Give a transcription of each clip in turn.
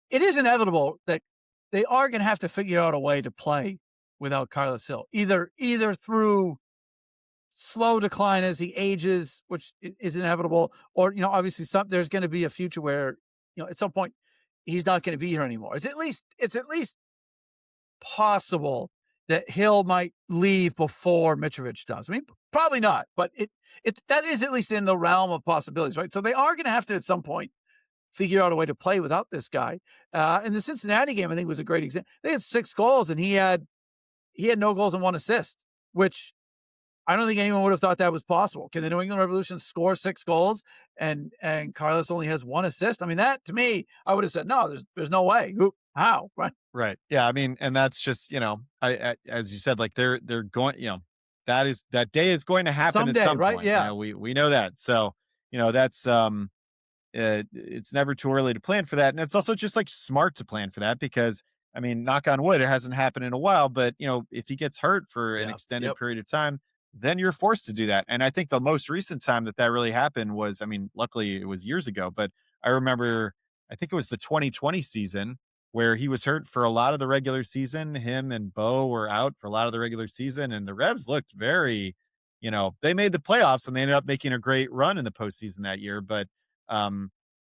it is inevitable that they are going to have to figure out a way to play without Carles Gil, either through slow decline as he ages, which is inevitable, or obviously there's going to be a future where at some point he's not going to be here anymore. It's at least possible that Hill might leave before Mitrovic does. I mean, probably not, but that is at least in the realm of possibilities, right? So they are going to have to at some point figure out a way to play without this guy. And the Cincinnati game, I think, was a great example. They had 6 goals, and he had no goals and 1 assist, which I don't think anyone would have thought that was possible. Can the New England Revolution score 6 goals and Carlos only has 1 assist? I mean, that to me, I would have said, no, there's no way. How? Right. Right. Yeah. I mean, and that's just, as you said, like they're going, that day is going to happen Someday, at some right? point. Yeah. We know that. So, that's, it's never too early to plan for that. And it's also just like smart to plan for that because, I mean, knock on wood, it hasn't happened in a while, but if he gets hurt for an Yeah. extended Yep. period of time, then you're forced to do that. And I think the most recent time that really happened was, I mean, luckily it was years ago, but I remember, I think it was the 2020 season where he was hurt for a lot of the regular season. Him and Bo were out for a lot of the regular season, and the Revs looked very, they made the playoffs and they ended up making a great run in the postseason that year. But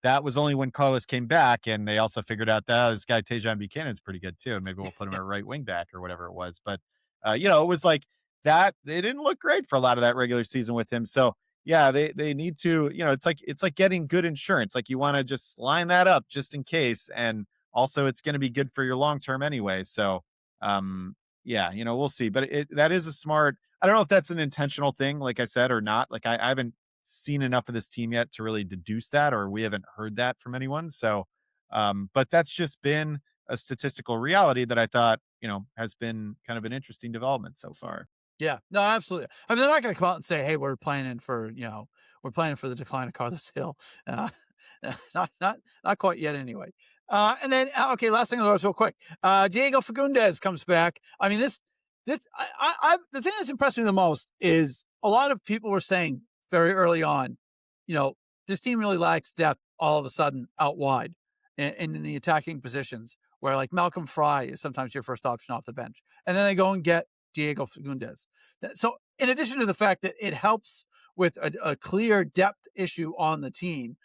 that was only when Carlos came back, and they also figured out that this guy Tajon Buchanan's pretty good too, and maybe we'll put him at right wing back or whatever it was. But it was like that. They didn't look great for a lot of that regular season with him. So yeah, they need to. It's like getting good insurance. Like you want to just line that up just in case, and also it's going to be good for your long term anyway. So yeah, we'll see. But that is a smart. I don't know if that's an intentional thing, like I said, or not. Like I haven't seen enough of this team yet to really deduce that, or we haven't heard that from anyone. So, but that's just been a statistical reality that I thought, has been kind of an interesting development so far. Yeah, no, absolutely. I mean, they're not going to come out and say, "Hey, we're planning for the decline of Carlos Hill." Uh, not quite yet, anyway. And then okay, last thing on the list, real quick. Diego Fagundes comes back. I mean, the thing that's impressed me the most is a lot of people were saying very early on, this team really lacks depth all of a sudden out wide and in the attacking positions where like Malcolm Fry is sometimes your first option off the bench, and then they go and get Diego Fagundes. So in addition to the fact that it helps with a clear depth issue on the team,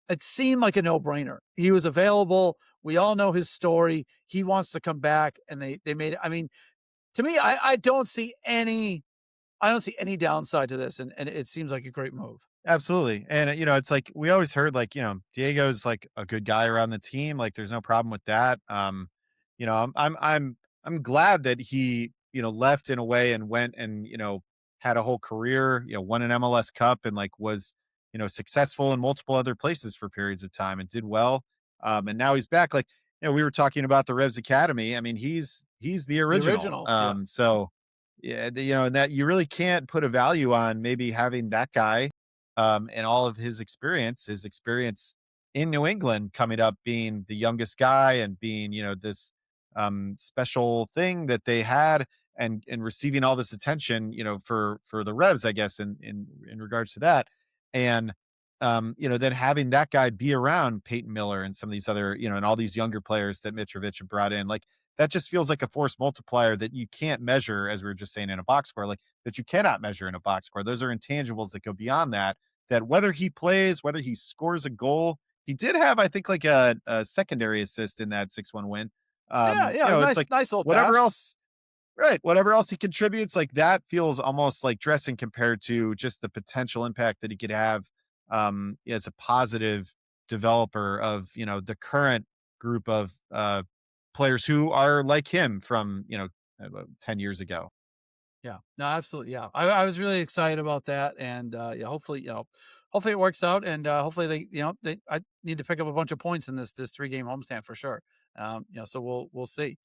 it seemed like a no-brainer. He was available. We all know his story. He wants to come back, and they made it. I mean, to me, I don't see any downside to this, and it seems like a great move. Absolutely. And it's like we always heard like, Diego's like a good guy around the team. Like there's no problem with that. I'm glad that he, left in a way and went and, had a whole career, won an MLS Cup and like was, successful in multiple other places for periods of time and did well. And now he's back. Like, we were talking about the Revs Academy. I mean, he's the The original. original, yeah. So yeah, and that you really can't put a value on maybe having that guy and all of his experience in New England coming up being the youngest guy and being, this special thing that they had and receiving all this attention, for the Revs, I guess, in regards to that. And then having that guy be around Peyton Miller and some of these other, and all these younger players that Mitrovic have brought in, like that just feels like a force multiplier that you can't measure, as we were just saying, in a box score, like that you cannot measure in a box score. Those are intangibles that go beyond that, that whether he plays, whether he scores a goal, he did have, I think, like a secondary assist in that 6-1 win. Yeah, yeah, it was It's like nice little whatever pass. else, right? Whatever else he contributes, like that feels almost like dressing compared to just the potential impact that he could have as a positive developer of, the current group of players who are like him from, 10 years ago. Yeah, no, absolutely. Yeah. I was really excited about that. And yeah, hopefully it works out. And hopefully I need to pick up a bunch of points in this 3-game homestand for sure. So we'll see.